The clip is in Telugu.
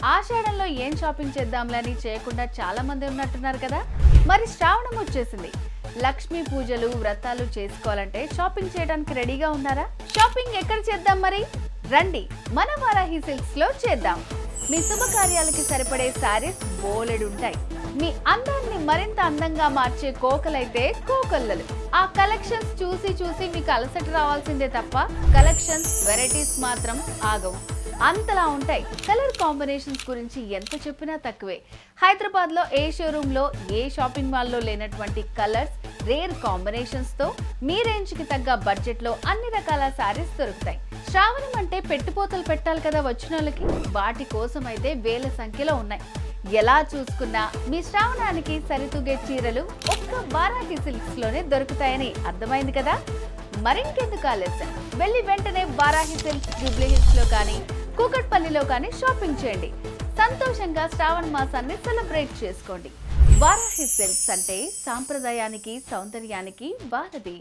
ఆషాఢంలో ఏం షాపింగ్ చేద్దాంలని చేయకుండా చాలా మంది ఉన్నట్టున్నారు కదా. మరి శ్రావణం వచ్చేసింది. లక్ష్మీ పూజలు వ్రతాలు చేసుకోవాలంటే షాపింగ్ చేయడానికి రెడీగా ఉన్నారా? షాపింగ్ ఎక్కడ చేద్దాం మరి? రండి, మన వారాహి సిల్క్స్ లో చేద్దాం. మీ శుభకార్యాలకి సరిపడే శారీస్ బోలెడుంటాయి. మీ అందాన్ని మరింత అందంగా మార్చే కోకలైతే కోకొల్లలు. ఆ కలెక్షన్స్ చూసి చూసి మీకు అలసట రావాల్సిందే తప్ప కలెక్షన్స్ వెరైటీస్ మాత్రం ఆగవు. అంతలా ఉంటాయి. కలర్ కాంబినేషన్స్ గురించి ఎంత చెప్పినా తక్కువే. హైదరాబాద్ లో ఏ షోరూమ్ లో ఏ షాపింగ్ మాల్ లో లేనటువంటి కలర్స్, రేర్ కాంబినేషన్స్ తో మీ రేంజ్ కి తగ్గ బడ్జెట్ లో అన్ని రకాల శారీస్ దొరుకుతాయి. శ్రావణం అంటే పెట్టుపోతలు పెట్టాలి కదా వచ్చిన వాళ్ళకి. వాటి కోసం అయితే వేల సంఖ్యలో ఉన్నాయి. ఎలా చూసుకున్నా మీ శ్రావణానికి సరితూగే చీరలు ఒక్క వారాహి సిల్క్స్ లోనే దొరుకుతాయని అర్థమైంది కదా. మరింకెందుకు ఆలస్యం, వెళ్ళి వెంటనే వారాహి సిల్క్స్ జూబ్లీ హిల్స్ లో కానీ కూకట్పల్లిలో కానీ షాపింగ్ చేయండి. సంతోషంగా శ్రావణ మాసాన్ని సెలబ్రేట్ చేసుకోండి. వారాహి సిల్క్స్ అంటే సాంప్రదాయానికి సౌందర్యానికి వారధి.